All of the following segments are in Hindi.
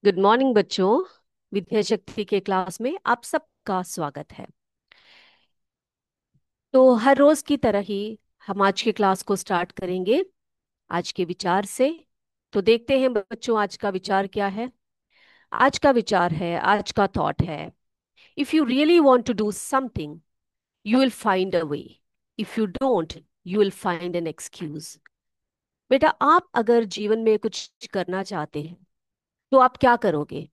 गुड मॉर्निंग बच्चों। विद्या शक्ति के क्लास में आप सबका स्वागत है। तो हर रोज की तरह ही हम आज के क्लास को स्टार्ट करेंगे आज के विचार से। तो देखते हैं बच्चों आज का विचार क्या है। आज का विचार है, आज का थॉट है, if you really want to do something you will find a way, if you don't you will find an excuse. बेटा, आप अगर जीवन में कुछ करना चाहते हैं तो आप क्या करोगे?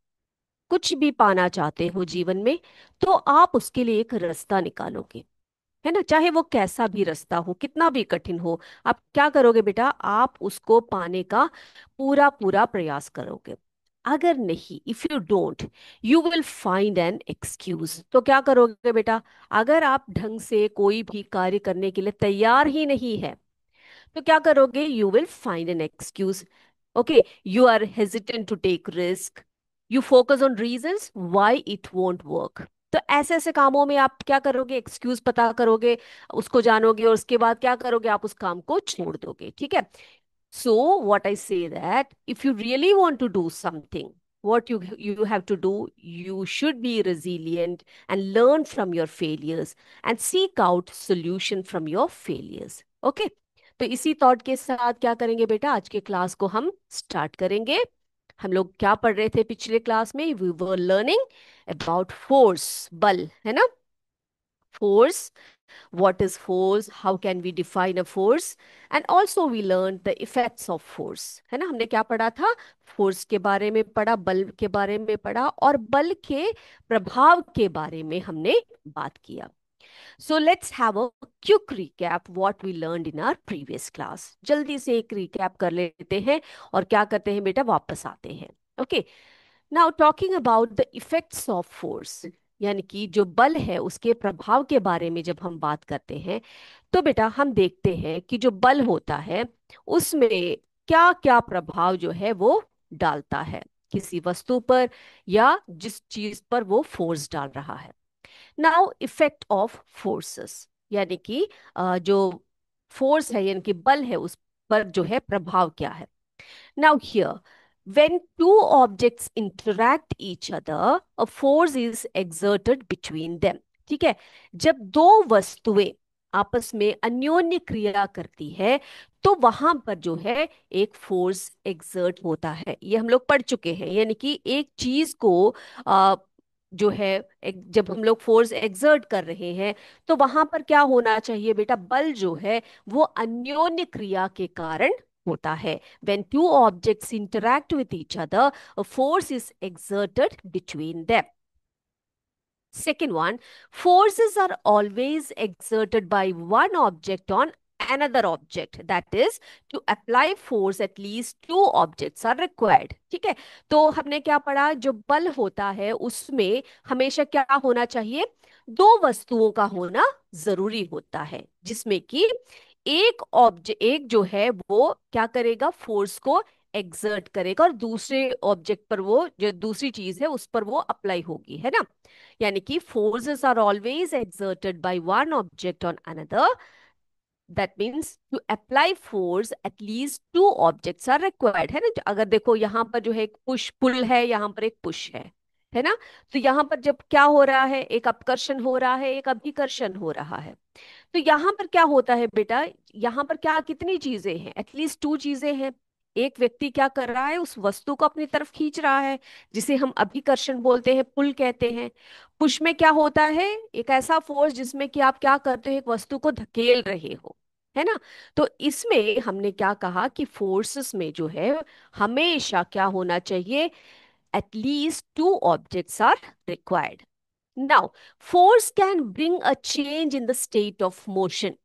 कुछ भी पाना चाहते हो जीवन में तो आप उसके लिए एक रास्ता निकालोगे, है ना? चाहे वो कैसा भी रास्ता हो, कितना भी कठिन हो, आप क्या करोगे बेटा? आप उसको पाने का पूरा पूरा प्रयास करोगे। अगर नहीं, if you don't you will find an excuse. तो क्या करोगे बेटा? अगर आप ढंग से कोई भी कार्य करने के लिए तैयार ही नहीं है तो क्या करोगे? You will find an excuse. Okay, you are hesitant to take risk, you focus on reasons why it won't work. तो ऐसे ऐसे कामों में आप क्या करोगे? एक्सक्यूज पता करोगे, उसको जानोगे और उसके बाद क्या करोगे? आप उस काम को छोड़ दोगे। ठीक है। So what I say that if you really want to do something, what you have to do, you should be resilient and learn from your failures and seek out solution from your failures. Okay? तो इसी थॉट के साथ क्या करेंगे बेटा? आज के क्लास को हम स्टार्ट करेंगे। हम लोग क्या पढ़ रहे थे पिछले क्लास में? We were learning about force, बल, है ना? Force, what is force, how can we define a force, and also we learned the effects of force, है ना? हमने क्या पढ़ा था? फोर्स के बारे में पढ़ा, बल के बारे में पढ़ा और बल के प्रभाव के बारे में हमने बात किया। So let's have a quick recap what we learned in our previous class. जल्दी से एक रिकैप कर लेते हैं और क्या करते हैं बेटा? वापस आते हैं। Okay, now talking about the effects of force, यानी कि जो बल है उसके प्रभाव के बारे में जब हम बात करते हैं तो बेटा हम देखते हैं कि जो बल होता है उसमें क्या क्या प्रभाव जो है वो डालता है किसी वस्तु पर या जिस चीज पर वो फोर्स डाल रहा है। नाउ इफेक्ट ऑफ फोर्सेस, यानी कि जो फोर्स है यानी कि बल है उस पर जो है प्रभाव क्या है। Now here, when two objects interact each other, a force is exerted between them. ठीक है। जब दो वस्तुएं आपस में अन्योन्य क्रिया करती है तो वहां पर जो है एक फोर्स एक्सर्ट होता है। ये हम लोग पढ़ चुके हैं, यानी कि एक चीज को आ, जो है जब हम लोग फोर्स एक्सर्ट कर रहे हैं तो वहां पर क्या होना चाहिए बेटा? बल जो है वो अन्योन्य क्रिया के कारण होता है। When two objects interact with each other, a force is exerted between them. Second one, forces are always exerted by one object on another object. That is, to apply force, at least two objects are required. ठीक है। तो हमने क्या पढ़ा? जो बल होता है उसमें हमेशा क्या होना चाहिए? दो वस्तुओं का होना जरूरी होता है, जिसमें कि एक ऑब्जेक्ट, एक जो है वो क्या करेगा? फोर्स को एक्सर्ट करेगा और दूसरे ऑब्जेक्ट पर, वो जो दूसरी चीज है उस पर वो अप्लाई होगी, है ना? यानी कि forces are always exerted by one object on another. That means to apply force at least two objects are required, है ना? अगर देखो यहाँ पर जो है एक पुश पुल है, यहाँ पर एक पुश है ना? तो यहाँ पर जब क्या हो रहा है? एक अपकर्षण हो रहा है, एक अभिकर्षण हो रहा है। तो यहाँ पर क्या होता है बेटा? यहाँ पर क्या, कितनी चीजें हैं? एटलीस्ट टू चीजें हैं। एक व्यक्ति क्या कर रहा है? उस वस्तु को अपनी तरफ खींच रहा है, जिसे हम अभिकर्षण बोलते हैं, पुल कहते हैं। पुश में क्या होता है? एक ऐसा फोर्स जिसमें कि आप क्या करते हो? एक वस्तु को धकेल रहे हो, है ना? तो इसमें हमने क्या कहा कि फोर्सेस में जो है हमेशा क्या होना चाहिए? At least two objects are required. Now, force can bring a change in the state of motion.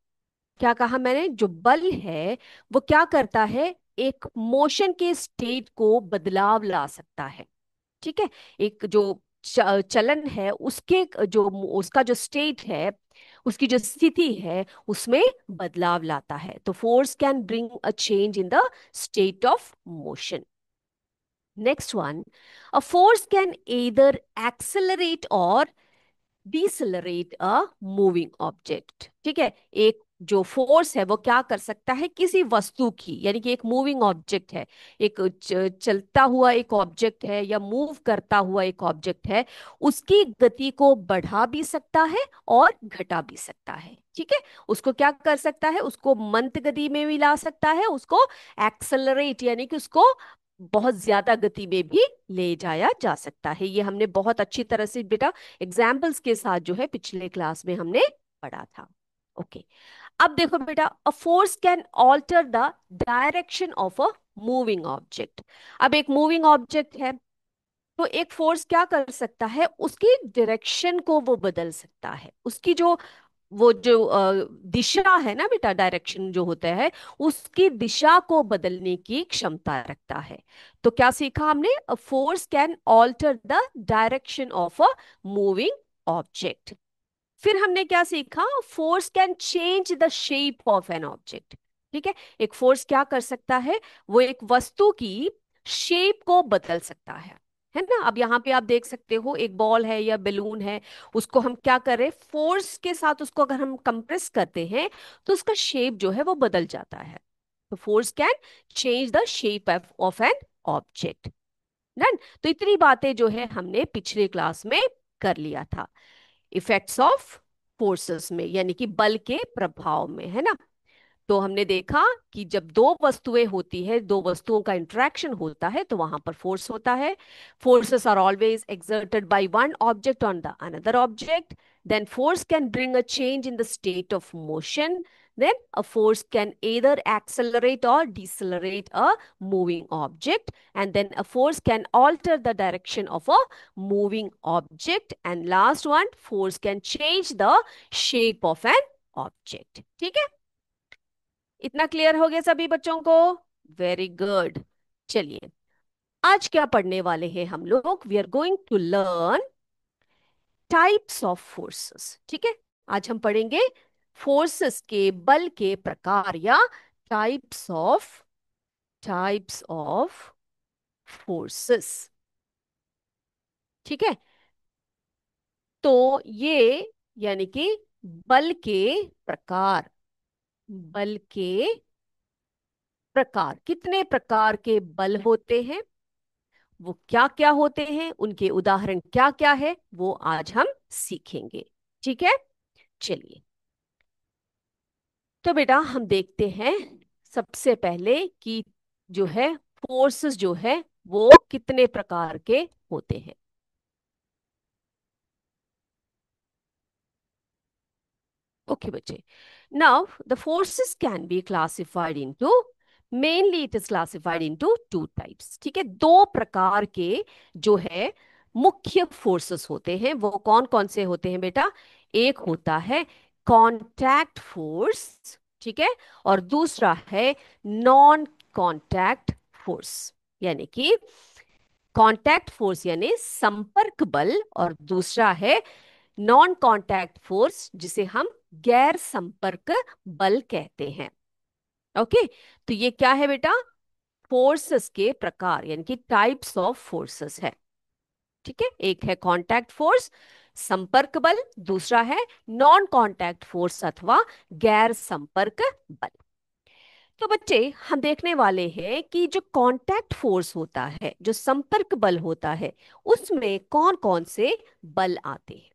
क्या कहा मैंने? जो बल है वो क्या करता है? एक मोशन के स्टेट को बदलाव ला सकता है। ठीक है। एक जो चलन है उसके जो उसका जो स्टेट है, उसकी जो स्थिति है उसमें बदलाव लाता है। तो force can bring a change in the state of motion. Next one, a force can either accelerate or decelerate a moving object. ठीक है। एक जो फोर्स है वो क्या कर सकता है किसी वस्तु की, यानी कि एक मूविंग ऑब्जेक्ट है, एक चलता हुआ एक ऑब्जेक्ट है या मूव करता हुआ एक ऑब्जेक्ट है, उसकी गति को बढ़ा भी सकता है और घटा भी सकता है। ठीक है, उसको क्या कर सकता है, उसको मंद गति में भी ला सकता है, उसको एक्सेलरेट यानी कि उसको बहुत ज्यादा गति में भी ले जाया जा सकता है। ये हमने बहुत अच्छी तरह से बेटा एग्जाम्पल्स के साथ जो है पिछले क्लास में हमने पढ़ा था। ओके, अब देखो बेटा, a force can alter the direction of a moving object. अब एक मूविंग ऑब्जेक्ट है, तो एक फोर्स क्या कर सकता है, उसकी डायरेक्शन को वो बदल सकता है, उसकी जो वो जो दिशा है ना बेटा, डायरेक्शन जो होता है, उसकी दिशा को बदलने की क्षमता रखता है। तो क्या सीखा हमने, a force can alter the direction of a moving object. फिर हमने क्या सीखा, force can change the shape of an object. ठीक है, एक फोर्स क्या कर सकता है, वो एक वस्तु की शेप को बदल सकता है ना। अब यहाँ पे आप देख सकते हो एक बॉल है या बैलून है, उसको हम क्या कर रहे हैं, फोर्स के साथ उसको अगर हम कंप्रेस करते हैं तो उसका शेप जो है वो बदल जाता है। तो force can change the shape of an object. Done. तो इतनी बातें जो है हमने पिछले क्लास में कर लिया था, इफेक्ट्स ऑफ फोर्सेस में, यानी कि बल के प्रभाव में, है ना। तो हमने देखा कि जब दो वस्तुएं होती है, दो वस्तुओं का इंटरेक्शन होता है तो वहां पर फोर्स होता है। Forces are always exerted by one object on the another object. Then force can bring a change in the state of motion. Then a force can either accelerate or decelerate a moving object. And then a force can alter the direction of a moving object. And last one, force can change the shape of an object. ठीक है, इतना क्लियर हो गया सभी बच्चों को? Very good. चलिए, आज क्या पढ़ने वाले हैं हम लोग, we are going to learn types of forces. ठीक है, आज हम पढ़ेंगे फोर्सेस के, बल के प्रकार, या टाइप्स ऑफ फोर्सेस। ठीक है, तो ये यानी कि बल के प्रकार, बल के प्रकार, कितने प्रकार के बल होते हैं, वो क्या क्या होते हैं, उनके उदाहरण क्या क्या है, वो आज हम सीखेंगे। ठीक है, चलिए, तो बेटा हम देखते हैं सबसे पहले कि जो है फोर्सेस जो है वो कितने प्रकार के होते हैं। ओके बच्चे, now the forces can be classified into, mainly it is classified into two types. ठीक है, दो प्रकार के जो है मुख्य फोर्सेस होते हैं, वो कौन कौन से होते हैं बेटा, एक होता है कांटेक्ट फोर्स, ठीक है, और दूसरा है नॉन कांटेक्ट फोर्स। यानी कि कांटेक्ट फोर्स यानी संपर्क बल, और दूसरा है नॉन कांटेक्ट फोर्स जिसे हम गैर संपर्क बल कहते हैं। ओके, तो ये क्या है बेटा, फोर्सेस के प्रकार यानी कि टाइप्स ऑफ फोर्सेस है। ठीक है, एक है कांटेक्ट फोर्स, संपर्क बल, दूसरा है नॉन कांटेक्ट फोर्स अथवा गैर संपर्क बल। तो बच्चे हम देखने वाले हैं कि जो कांटेक्ट फोर्स होता है, जो संपर्क बल होता है, उसमें कौन कौन से बल आते हैं।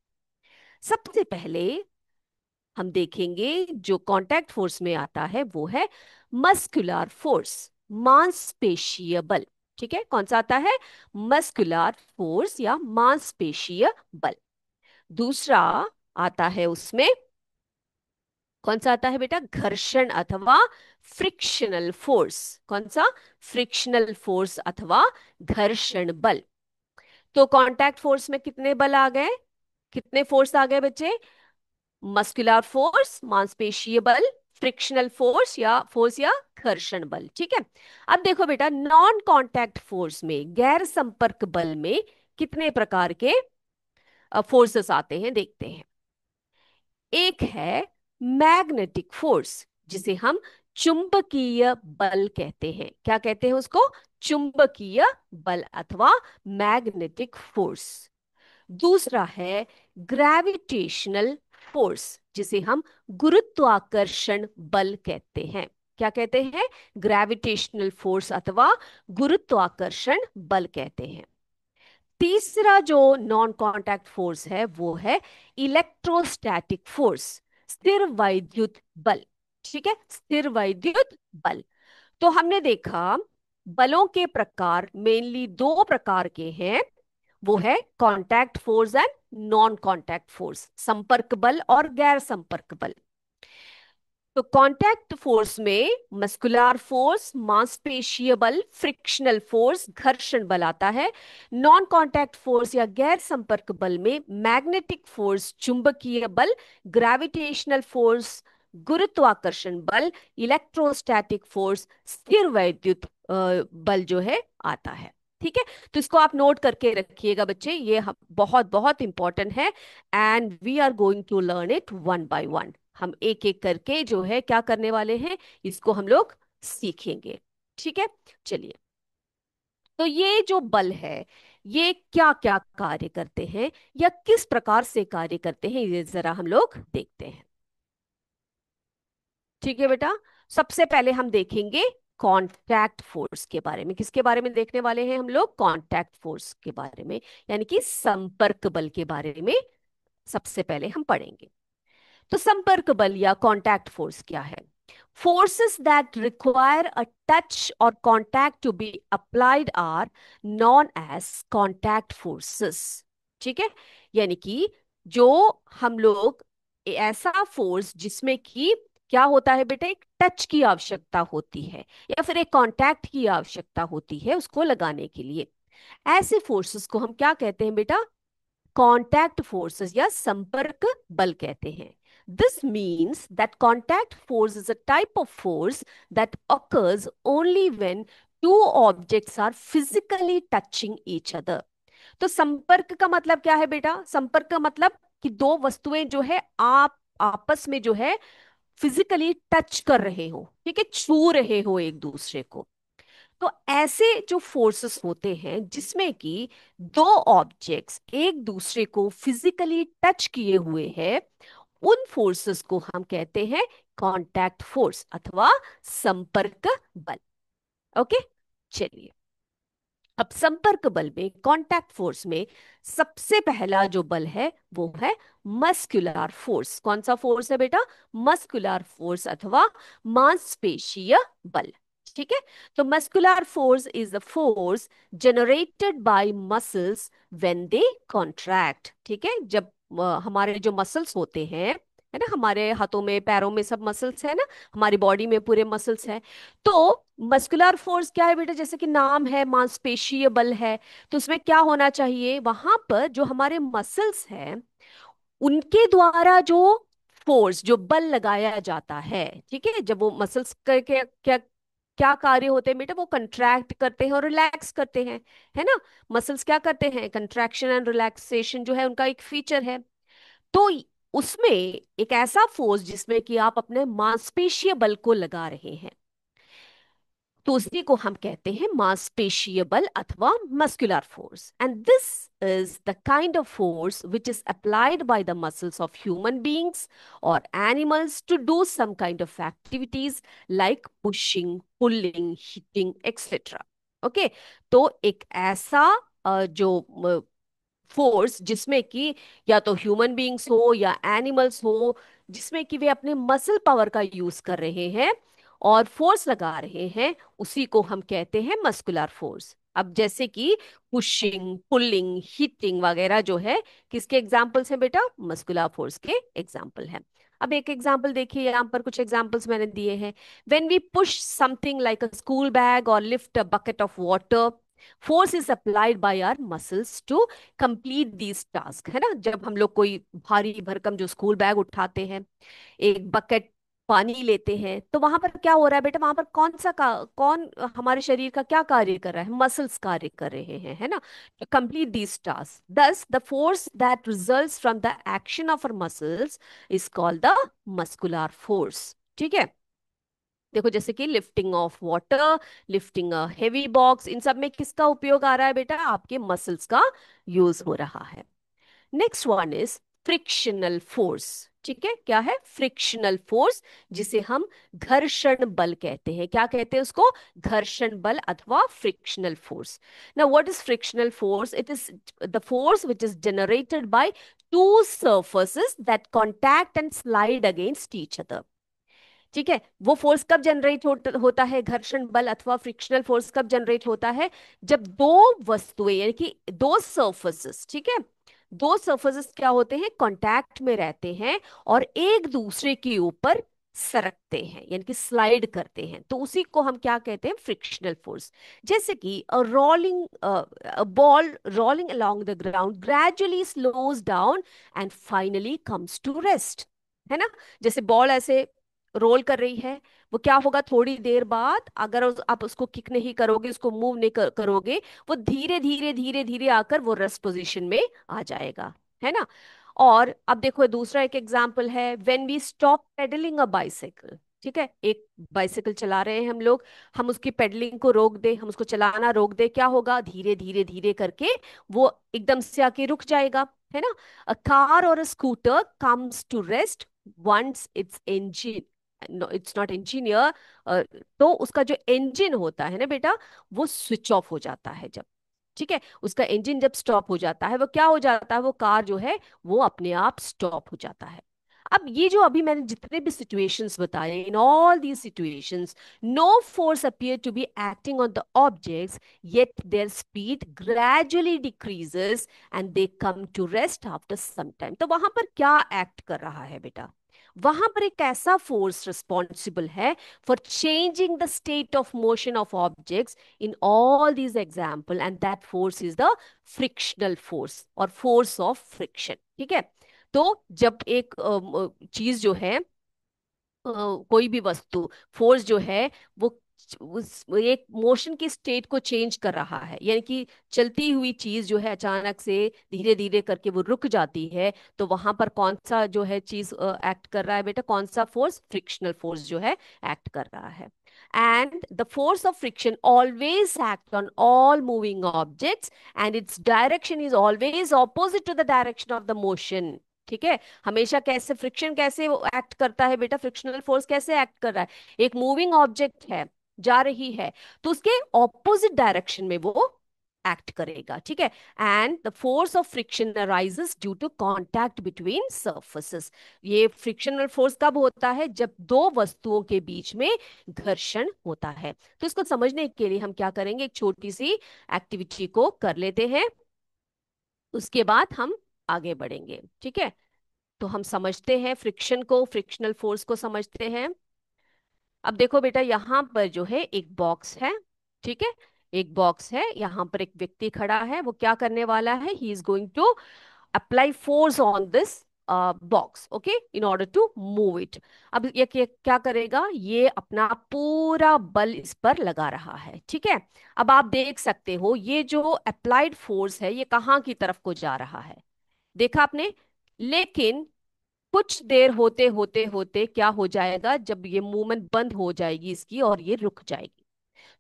सबसे पहले हम देखेंगे जो कांटेक्ट फोर्स में आता है वो है मस्कुलर फोर्स, मांसपेशीय बल। ठीक है, कौन सा आता है, मस्कुलर फोर्स या मांसपेशीय बल। दूसरा आता है उसमें, कौन सा आता है बेटा, घर्षण अथवा फ्रिक्शनल फोर्स। कौन सा, फ्रिक्शनल फोर्स अथवा घर्षण बल। तो कांटेक्ट फोर्स में कितने बल आ गए, कितने फोर्स आ गए बच्चे, मस्कुलर फोर्स, मांसपेशीय बल, फ्रिक्शनल फोर्स या घर्षण बल। ठीक है, अब देखो बेटा नॉन कांटेक्ट फोर्स में, गैर संपर्क बल में कितने प्रकार के फोर्सेस आते हैं, देखते हैं। एक है मैग्नेटिक फोर्स, जिसे हम चुंबकीय बल कहते हैं। क्या कहते हैं उसको, चुंबकीय बल अथवा मैग्नेटिक फोर्स। दूसरा है ग्रेविटेशनल फोर्स जिसे हम गुरुत्वाकर्षण बल कहते हैं। क्या कहते हैं? ग्रेविटेशनल फोर्स अथवा गुरुत्वाकर्षण बल कहते हैं। तीसरा जो नॉन कांटेक्ट फोर्स है वो है इलेक्ट्रोस्टैटिक फोर्स, स्थिर वैद्युत बल। ठीक है, स्थिर वैद्युत बल। तो हमने देखा बलों के प्रकार मेनली दो प्रकार के हैं, वो है contact force and non contact force, संपर्क बल और गैर संपर्क बल। तो कांटेक्ट फोर्स में मस्कुलर फोर्स, मांसपेशीय बल, फ्रिक्शनल फोर्स, घर्षण बल आता है। नॉन कांटेक्ट फोर्स या गैर संपर्क बल में मैग्नेटिक फोर्स, चुंबकीय बल, ग्रेविटेशनल फोर्स, गुरुत्वाकर्षण बल, इलेक्ट्रोस्टैटिक फोर्स, स्थिर वैद्युत बल जो है आता है। ठीक है, तो इसको आप नोट करके रखिएगा बच्चे, ये बहुत बहुत इंपॉर्टेंट है। And we are going to learn it one by one. हम एक एक करके जो है क्या करने वाले हैं, इसको हम लोग सीखेंगे। ठीक है, चलिए। तो ये जो बल है, ये क्या क्या कार्य करते हैं या किस प्रकार से कार्य करते हैं, ये जरा हम लोग देखते हैं। ठीक है बेटा, सबसे पहले हम देखेंगे कांटेक्ट फोर्स के बारे में। किसके बारे में देखने वाले हैं हम लोग? कांटेक्ट फोर्स के बारे में, यानी कि संपर्क बल के बारे में सबसे पहले हम पढ़ेंगे। तो संपर्क बल या कांटेक्ट फोर्स क्या है? Forces that require a touch और contact to be applied are known as contact forces. ठीक है, यानी कि जो हम लोग ऐसा फोर्स जिसमें कि क्या होता है बेटा, एक टच की आवश्यकता होती है या फिर एक कांटेक्ट की आवश्यकता होती है उसको लगाने के लिए, ऐसे फोर्सेस को हम क्या कहते हैं बेटा? कॉन्टैक्ट फोर्सेस या संपर्क बल कहते हैं। This means that contact force is a type of force that occurs only when two objects are physically touching each other। तो संपर्क का मतलब क्या है बेटा? संपर्क का मतलब कि दो वस्तुएं जो है आप आपस में जो है फिजिकली टच कर रहे हो, ठीक है, छू रहे हो एक दूसरे को। तो ऐसे जो फोर्सेस होते हैं जिसमें कि दो ऑब्जेक्ट्स एक दूसरे को फिजिकली टच किए हुए हैं, उन फोर्सेस को हम कहते हैं कांटेक्ट फोर्स अथवा संपर्क बल। ओके, चलिए। अब संपर्क बल में, कांटेक्ट फोर्स में सबसे पहला जो बल है वो है मस्कुलर फोर्स। कौन सा फोर्स है बेटा? मस्कुलर फोर्स अथवा मांसपेशीय बल। ठीक है, तो muscular force is the force generated by muscles when they contract. ठीक है, जब हमारे जो मसल्स होते हैं, है ना, हमारे हाथों में पैरों में सब मसल्स है ना, हमारी बॉडी में पूरे मसल्स है। तो मस्कुलर फोर्स क्या है बेटा? जैसे कि नाम है, मांसपेशीय बल है, तो उसमें क्या होना चाहिए? वहां पर जो हमारे मसल्स हैं उनके द्वारा जो फोर्स, जो बल लगाया जाता है, ठीक है, जब वो मसल्स करके क्या क्या कार्य होते हैं बेटा? वो कंट्रैक्ट करते हैं और रिलैक्स करते हैं, है ना। मसल्स क्या करते हैं? कंट्रैक्शन एंड रिलैक्सेशन जो है उनका एक फीचर है। तो उसमें एक ऐसा फोर्स जिसमें कि आप अपने मांसपेशीय बल को लगा रहे हैं, तो उसी को हम कहते हैं मांसपेशीय बल अथवा muscular force. And this is the kind of force which is applied by the muscles of human beings और animals to do some kind of activities like pushing, pulling, hitting etcetera. Okay, तो एक ऐसा जो फोर्स जिसमें कि या तो ह्यूमन बींग्स हो या एनिमल्स हो, जिसमें कि वे अपने मसल पावर का यूज कर रहे हैं और फोर्स लगा रहे हैं, उसी को हम कहते हैं मस्कुलर फोर्स। अब जैसे कि पुशिंग, पुलिंग, हिटिंग वगैरह जो है, किसके एग्जाम्पल्स हैं बेटा? मस्कुलर फोर्स के एग्जाम्पल हैं। अब एक एग्जाम्पल देखिए, यहाँ पर कुछ एग्जाम्पल्स मैंने दिए हैं। When we push something like a school bag और lift a bucket of water, force is applied by our muscles to complete these task, है ना। जब हम लोग कोई भारी भरकम जो स्कूल बैग उठाते हैं, एक बकेट पानी लेते हैं, तो वहां पर क्या हो रहा है बेटा? वहां पर कौन हमारे शरीर का क्या कार्य कर रहा है? मसल्स कार्य कर रहे हैं, है ना, to complete these tasks. Thus, the force that results from the action of our muscles is called the muscular force. ठीक है, देखो जैसे कि lifting of water, lifting a heavy box, इन सब में किसका उपयोग आ रहा है बेटा? आपके मसल्स का यूज हो रहा है। Next one is frictional force. ठीक है, क्या है? फ्रिक्शनल फोर्स, जिसे हम घर्षण बल कहते हैं। क्या कहते हैं उसको? घर्षण बल अथवा frictional force. Now what is frictional force? It is the force which is generated by two surfaces that contact and slide against each other। ठीक है, वो फोर्स कब जनरेट होता है? घर्षण बल अथवा फ्रिक्शनल फोर्स कब जनरेट होता है? जब दो वस्तुएं, यानी कि दो सर्फेसेस, ठीक है, दो सर्फेसेस क्या होते हैं? कांटेक्ट में रहते हैं और एक दूसरे के ऊपर सरकते हैं, यानी कि स्लाइड करते हैं, तो उसी को हम क्या कहते हैं? Frictional force. जैसे कि a ball rolling along the ground gradually slows down and finally comes to rest, है ना? जैसे बॉल ऐसे रोल कर रही है, वो क्या होगा? थोड़ी देर बाद अगर आप उसको किक नहीं करोगे, उसको मूव नहीं करोगे, वो धीरे धीरे धीरे धीरे आकर वो रेस्ट पोजीशन में आ जाएगा, है ना? और अब देखो दूसरा एक एग्जांपल है, when we stop pedalling a bicycle. ठीक है, एक बाइसाइकिल चला रहे हैं हम लोग, हम उसकी पेडलिंग को रोक दे, हम उसको चलाना रोक दे, क्या होगा? धीरे धीरे धीरे करके वो एकदम से आके रुक जाएगा, है ना? अ कार और a scooter comes to rest once its engine, no it's not engineer, तो उसका जो इंजन होता है ना बेटा, वो स्विच ऑफ हो जाता है जब। ठीक है, उसका इंजन जब स्टॉप हो जाता है, वो क्या हो जाता है? वो कार जो है वो अपने आप स्टॉप हो जाता है। अब ये जो अभी मैंने जितने भी सिचुएशंस बताए, in all these situations no force appear to be acting on the objects, yet their speed gradually decreases and they come to rest after some time। तो वहां पर क्या एक्ट कर रहा है बेटा? वहां पर एक ऐसा फोर्स रिस्पॉन्सिबल है for changing the state of motion of objects in all these example, and that force is the frictional force और फोर्स ऑफ फ्रिक्शन। ठीक है, तो जब एक चीज जो है, कोई भी वस्तु, फोर्स जो है, वो वो एक मोशन की स्टेट को चेंज कर रहा है, यानी कि चलती हुई चीज जो है अचानक से धीरे धीरे करके वो रुक जाती है, तो वहां पर कौन सा जो है चीज एक्ट कर रहा है बेटा? कौन सा फोर्स? फ्रिक्शनल फोर्स जो है एक्ट कर रहा है। And the force of friction always act on all moving objects and its direction is always opposite to the direction of the motion. ठीक है, हमेशा कैसे फ्रिक्शन कैसे वो एक्ट करता है बेटा? फ्रिक्शनल फोर्स कैसे एक्ट कर रहा है? एक मूविंग ऑब्जेक्ट है, जा रही है, तो उसके ऑपोजिट डायरेक्शन में वो एक्ट करेगा। ठीक है, and the force of friction arises due to contact between surfaces. ये फ्रिक्शनल फोर्स कब होता है? जब दो वस्तुओं के बीच में घर्षण होता है। तो इसको समझने के लिए हम क्या करेंगे? एक छोटी सी एक्टिविटी को कर लेते हैं, उसके बाद हम आगे बढ़ेंगे। ठीक है, तो हम समझते हैं फ्रिक्शन को, फ्रिक्शनल फोर्स को समझते हैं। अब देखो बेटा, यहां पर जो है एक बॉक्स है। ठीक है, एक बॉक्स है, यहां पर एक व्यक्ति खड़ा है, वो क्या करने वाला है? He is going to apply force on this box, okay, in order to move it. अब ये क्या करेगा? ये अपना पूरा बल इस पर लगा रहा है। ठीक है, अब आप देख सकते हो ये जो अप्लाइड फोर्स है, ये कहाँ की तरफ को जा रहा है? देखा आपने? लेकिन कुछ देर होते होते होते क्या हो जाएगा? जब ये मूवमेंट बंद हो जाएगी इसकी और ये रुक जाएगी।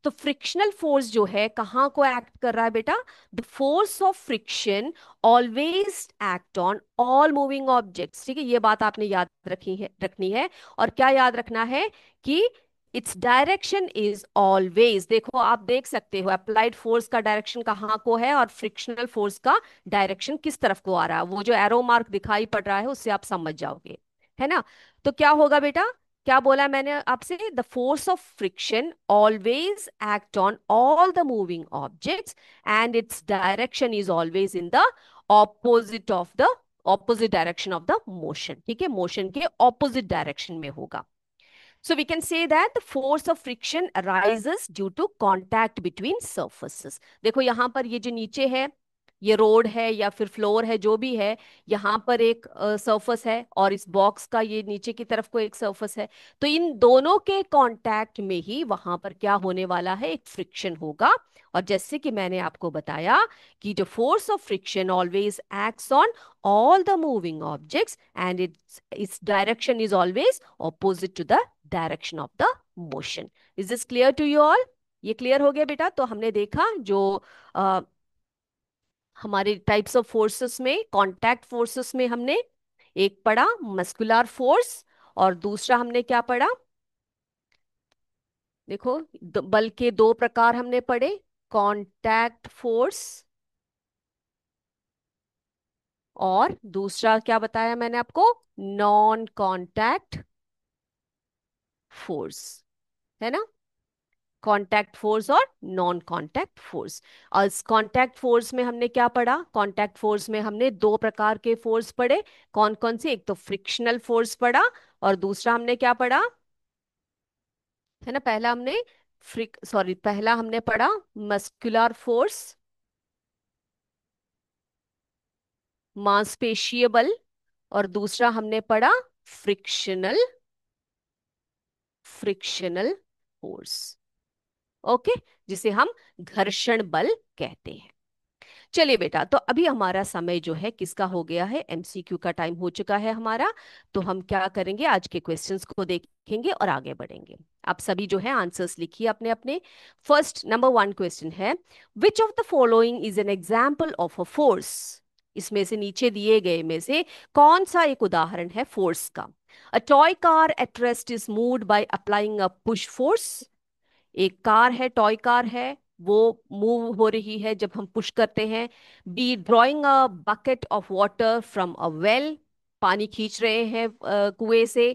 तो फ्रिक्शनल फोर्स जो है कहाँ को एक्ट कर रहा है बेटा? The force of friction always act on all moving objects. ठीक है, ये बात आपने याद रखनी है। और क्या याद रखना है? कि इट्स डायरेक्शन इज ऑलवेज, देखो आप देख सकते हो अप्लाइड फोर्स का डायरेक्शन कहाँ को है और फ्रिक्शनल फोर्स का डायरेक्शन किस तरफ को आ रहा है। वो जो एरो मार्क दिखाई पड़ रहा है उससे आप समझ जाओगे, है ना? तो क्या होगा बेटा? क्या बोला मैंने आपसे? The force of friction always act on all the moving objects and its direction is always in the opposite of the opposite direction of the motion. ठीक है, मोशन के ऑपोजिट डायरेक्शन में होगा। So we can say that the force of friction arises due to contact between surfaces। देखो यहाँ पर ये जो नीचे है, ये रोड है या फिर फ्लोर है, जो भी है, यहाँ पर एक सरफेस है और इस बॉक्स का ये नीचे की तरफ को एक सरफेस है। तो इन दोनों के कांटेक्ट में ही वहां पर क्या होने वाला है? एक फ्रिक्शन होगा। और जैसे कि मैंने आपको बताया कि जो force of friction always acts on all the moving objects and its direction is always opposite to the direction of the motion। is this clear to you all? ये क्लियर हो गया बेटा? तो हमने देखा जो हमारे टाइप्स ऑफ फोर्सेस में, कांटेक्ट फोर्सेस में हमने एक पढ़ा मस्कुलर फोर्स, और दूसरा हमने क्या पढ़ा? देखो, बल के दो प्रकार हमने पढ़े, कांटेक्ट फोर्स, और दूसरा क्या बताया मैंने आपको? नॉन कांटेक्ट फोर्स, है ना? कांटेक्ट फोर्स और नॉन कांटेक्ट फोर्स। और इस कांटेक्ट फोर्स में हमने क्या पढ़ा? कांटेक्ट फोर्स में हमने दो प्रकार के फोर्स पढ़े। कौन कौन से? एक तो फ्रिक्शनल फोर्स पढ़ा, और दूसरा हमने क्या पढ़ा? है ना, पहला हमने पहला हमने पढ़ा मस्कुलर फोर्स, मांसपेशीय बल, और दूसरा हमने पढ़ा फ्रिक्शनल फ्रिक्शनल फोर्स। ओके, जिसे हम घर्षण बल कहते हैं। चलिए बेटा, तो अभी हमारा समय जो है किसका हो गया है? एमसीक्यू का टाइम हो चुका है हमारा। तो हम क्या करेंगे, आज के क्वेश्चंस को देखेंगे और आगे बढ़ेंगे। आप सभी जो है आंसर्स लिखिए अपने अपने। फर्स्ट नंबर वन क्वेश्चन है, विच of the following is an example of a force? इसमें से नीचे दिए गए में से कौन सा एक उदाहरण है फोर्स का? A toy car at rest is moved by applying a push force. एक कार है, टॉय कार है, वो मूव हो रही है जब हम पुश करते हैं। B drawing a bucket of water from a well, पानी खींच रहे हैं कुएं से।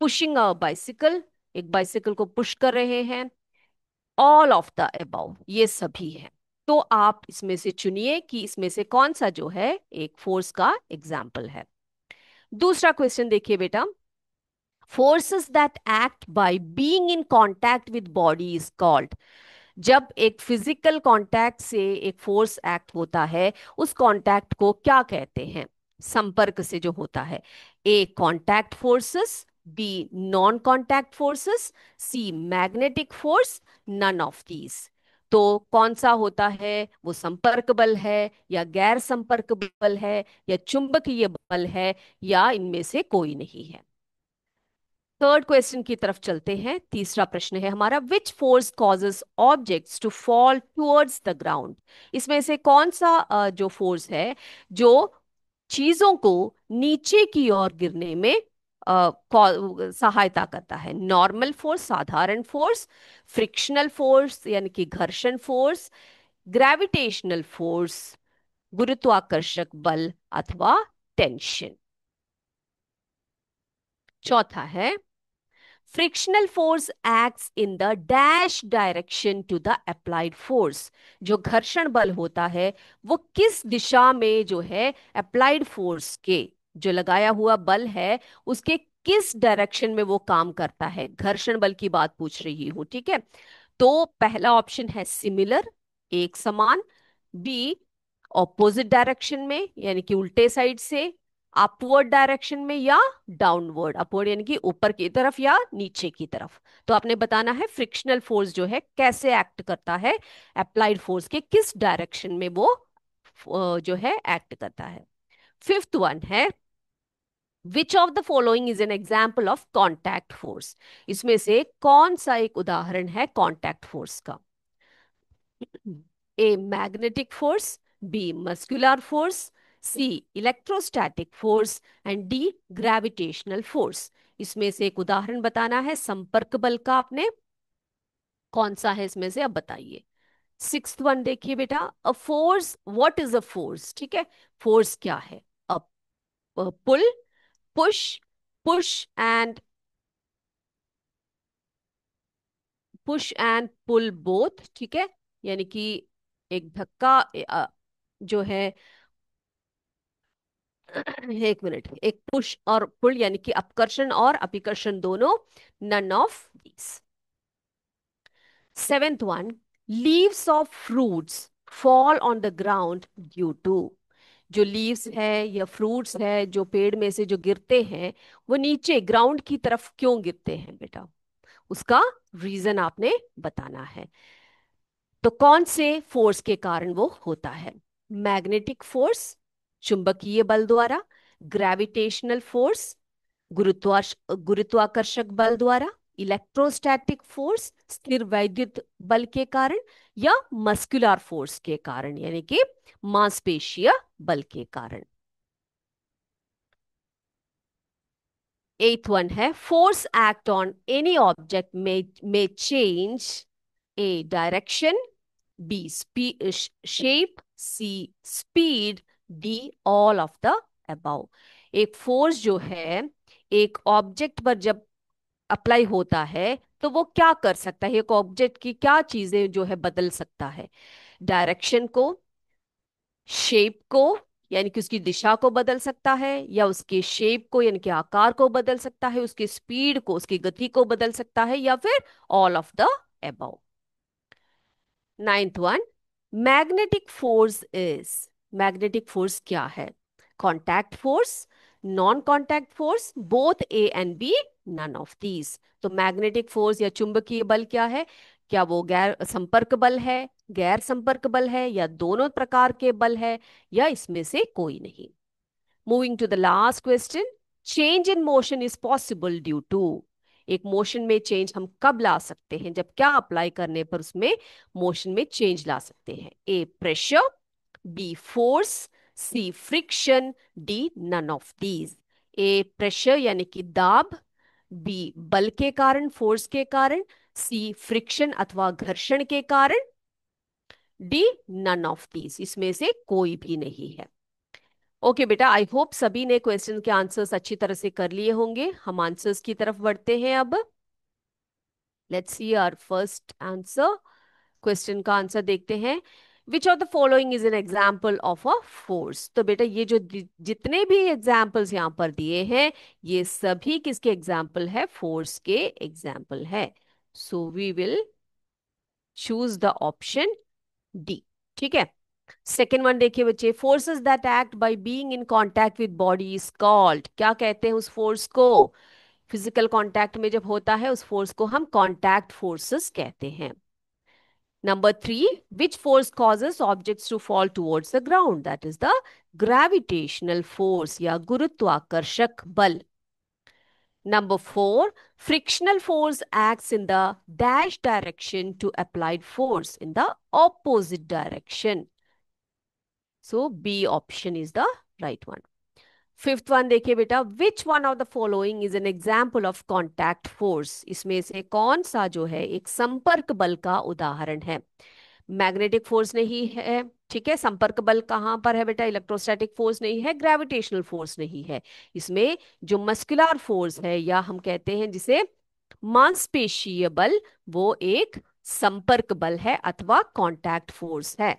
पुशिंग अ बाइसिकल, एक बाइसिकल को पुश कर रहे हैं। ऑल ऑफ द अबव, ये सभी है। तो आप इसमें से चुनिए कि इसमें से कौन सा जो है एक फोर्स का एग्जाम्पल है। दूसरा क्वेश्चन देखिए बेटा, forces that act by being in contact with body is called. जब एक फिजिकल कांटेक्ट से एक फोर्स एक्ट होता है, उस कांटेक्ट को क्या कहते हैं? संपर्क से जो होता है। A contact forces, B non contact forces, C magnetic force, none of these. तो कौन सा होता है? वो संपर्क बल है, या गैर संपर्क बल है, या चुंबकीय बल है, या इनमें से कोई नहीं है? थर्ड क्वेश्चन की तरफ चलते हैं। तीसरा प्रश्न है हमारा, which force causes objects to fall towards the ground? इसमें से कौन सा जो फोर्स है जो चीजों को नीचे की ओर गिरने में सहायता करता है? नॉर्मल फोर्स, साधारण फोर्स, फ्रिक्शनल फोर्स यानी कि घर्षण फोर्स, ग्रेविटेशनल फोर्स, गुरुत्वाकर्षक बल, अथवा टेंशन। चौथा है, frictional force acts in the dash direction to the applied force. जो घर्षण बल होता है वो किस दिशा में जो है अप्लाइड फोर्स के, जो लगाया हुआ बल है उसके किस डायरेक्शन में वो काम करता है? घर्षण बल की बात पूछ रही हूं, ठीक है? तो पहला ऑप्शन है सिमिलर, एक समान। बी ऑपोजिट डायरेक्शन में यानी कि उल्टे साइड से, अपवर्ड डायरेक्शन में, या डाउनवर्ड, अपवर्ड यानी कि ऊपर की तरफ या नीचे की तरफ। तो आपने बताना है फ्रिक्शनल फोर्स जो है कैसे एक्ट करता है, अप्लाइड फोर्स के किस डायरेक्शन में वो जो है एक्ट करता है। फिफ्थ वन है, विच of the following is an example of contact force? इसमें से कौन सा एक उदाहरण है कॉन्टैक्ट फोर्स का? A magnetic force, B muscular force, C electrostatic force, and D gravitational force. इसमें से एक उदाहरण बताना है संपर्क बल का आपने। कौन सा है इसमें से, अब बताइए। सिक्स्थ वन देखिए बेटा, a force, what is a force? ठीक है, फोर्स क्या है? A pull, push, push and pull both, ठीक है? यानी कि एक धक्का जो है एक मिनट, एक पुश और पुल यानी कि अपकर्षण और अपिकर्षण दोनों, none of these. Seventh one, leaves of fruits fall on the ground due to. जो लीव्स है या फ्रूट्स है जो पेड़ में से जो गिरते हैं, वो नीचे ग्राउंड की तरफ क्यों गिरते हैं बेटा? उसका रीजन आपने बताना है। तो कौन से फोर्स के कारण वो होता है? मैग्नेटिक फोर्स, चुंबकीय बल द्वारा, ग्रेविटेशनल फोर्स, गुरुत्वाकर्षक बल द्वारा, इलेक्ट्रोस्टैटिक फोर्स, स्थिर वैद्युत बल के कारण, या मस्कुलर फोर्स के कारण यानी कि मांसपेशीय बल के कारण। एथ वन है, force act on any object में change A direction, B shape, C speed, D all of the above. एक फोर्स जो है एक ऑब्जेक्ट पर जब अप्लाई होता है तो वो क्या कर सकता है, एक ऑब्जेक्ट की क्या चीजें जो है बदल सकता है? डायरेक्शन को, शेप को यानी कि उसकी दिशा को बदल सकता है, या उसके शेप को यानी कि आकार को बदल सकता है, उसकी स्पीड को, उसकी गति को बदल सकता है, या फिर all of the above. Ninth one, magnetic force is, magnetic force क्या है? Contact force, non contact force, both A and B, none of these. तो मैग्नेटिक फोर्स या चुंबकीय बल क्या है? क्या वो गैर संपर्क बल है, गैर संपर्क बल है, या दोनों प्रकार के बल है, या इसमें से कोई नहीं? Moving to the last question, change in motion is possible due to, एक मोशन में चेंज हम कब ला सकते हैं, जब क्या अप्लाई करने पर उसमें मोशन में चेंज ला सकते हैं? A pressure, B force, C friction, D none of these. A pressure यानी कि दाब, बी बल के कारण, फोर्स के कारण, सी फ्रिक्शन अथवा घर्षण के कारण, डी नन ऑफ दीज, इसमें से कोई भी नहीं है। ओके बेटा, आई होप सभी ने क्वेश्चन के आंसर्स अच्छी तरह से कर लिए होंगे। हम आंसर्स की तरफ बढ़ते हैं अब। Let's see our first answer. Question का आंसर देखते हैं। Which of the following is an example of a force? तो बेटा ये जो जितने भी एग्जाम्पल्स यहाँ पर दिए हैं ये सभी किसके एग्जाम्पल है? फोर्स के एग्जाम्पल है। So we will choose the option D. ठीक है। सेकेंड वन देखिए बच्चे, forces that act by being in contact with body is called, क्या कहते हैं उस फोर्स को? फिजिकल कांटेक्ट में जब होता है उस फोर्स को हम कांटेक्ट फोर्सेस कहते हैं। Number three, which force causes objects to fall towards the ground? That is the gravitational force या गुरुत्वाकर्षक बल। Number four, frictional force acts in the dash direction to applied force in the opposite direction. So B option is the right one. Fifth one देखिए बेटा, which one of the following is an example of contact force? इसमें से कौन सा जो है एक संपर्क बल का उदाहरण है? मैग्नेटिक फोर्स नहीं है, ठीक है। संपर्क बल कहाँ पर है बेटा? इलेक्ट्रोस्टैटिक फोर्स नहीं है, ग्रेविटेशनल फोर्स नहीं है। इसमें जो मस्कुलर फोर्स है या हम कहते हैं जिसे मांसपेशीय बल, वो एक संपर्क बल है अथवा कॉन्टैक्ट फोर्स है।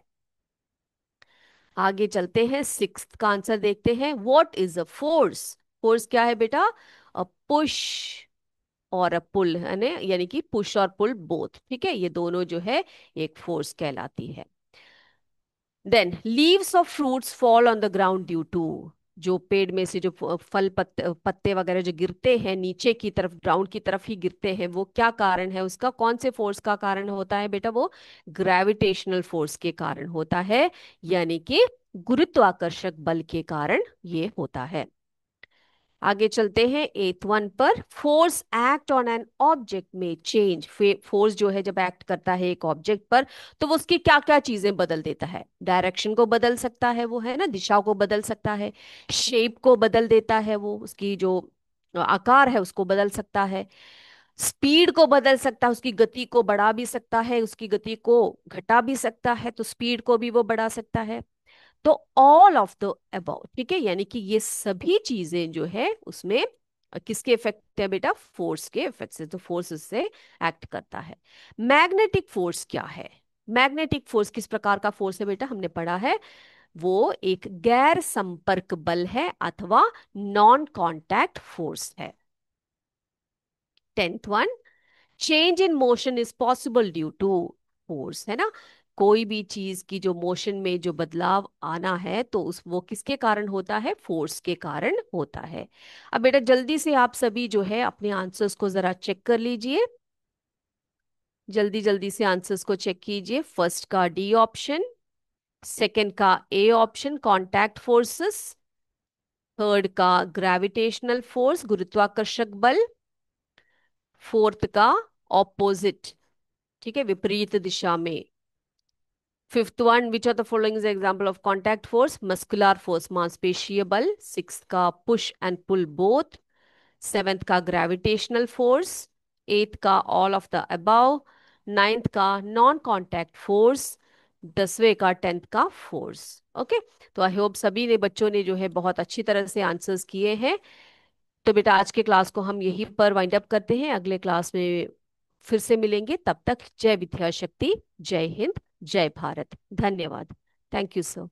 आगे चलते हैं, सिक्स्थ का आंसर देखते हैं। What is a force? Force क्या है बेटा? अ पुश और अ पुल है ना, यानी कि पुश और पुल बोथ, ठीक है, ये दोनों जो है एक फोर्स कहलाती है। Then leaves of fruits fall on the ground due to, जो पेड़ में से जो फल पत्ते पत्ते वगैरह जो गिरते हैं नीचे की तरफ, ग्राउंड की तरफ ही गिरते हैं, वो क्या कारण है उसका? कौन से फोर्स का कारण होता है बेटा? वो ग्रेविटेशनल फोर्स के कारण होता है, यानी कि गुरुत्वाकर्षक बल के कारण ये होता है। आगे चलते हैं एथ वन पर, force act on an object में चेंज। फोर्स जो है जब एक्ट करता है एक ऑब्जेक्ट पर तो वो उसकी क्या क्या चीजें बदल देता है? डायरेक्शन को बदल सकता है वो, है ना, दिशा को बदल सकता है, शेप को बदल देता है वो, उसकी जो आकार है उसको बदल सकता है, स्पीड को बदल सकता है, उसकी गति को बढ़ा भी सकता है, उसकी गति को घटा भी सकता है, तो स्पीड को भी वो बढ़ा सकता है। तो ऑल ऑफ द अबव, ठीक है, यानी कि ये सभी चीजें जो है उसमें किसके इफेक्ट है बेटा? फोर्स के इफेक्ट से, तो फोर्स उससे एक्ट करता है। मैग्नेटिक फोर्स क्या है? मैग्नेटिक फोर्स किस प्रकार का फोर्स है बेटा? हमने पढ़ा है वो एक गैर संपर्क बल है अथवा नॉन कॉन्टैक्ट फोर्स है। Tenth one, change in motion is possible due to force, है ना, कोई भी चीज की जो मोशन में जो बदलाव आना है तो उस वो किसके कारण होता है? फोर्स के कारण होता है। अब बेटा जल्दी से आप सभी जो है अपने आंसर्स को जरा चेक कर लीजिए, जल्दी जल्दी से आंसर्स को चेक कीजिए। फर्स्ट का डी ऑप्शन, सेकंड का A option contact forces, third का ग्रेविटेशनल फोर्स गुरुत्वाकर्षक बल, फोर्थ का ऑपोजिट, ठीक है, विपरीत दिशा में। Fifth one, which of the following is example of contact force? Muscular force, मांसपेशीय बल। सिक्स का push and pull both. Seventh का ग्रेविटेशनल फोर्स, एट्थ का all of the above, ninth का नॉन कांटेक्ट फोर्स, 10वें का टेंथ का फोर्स। ओके। तो आई होप सभी ने बच्चों ने जो है बहुत अच्छी तरह से आंसर्स किए हैं। तो बेटा आज के क्लास को हम यहीं पर वाइंड अप करते हैं, अगले क्लास में फिर से मिलेंगे। तब तक जय विद्या शक्ति, जय हिंद, जय भारत। धन्यवाद। Thank you sir.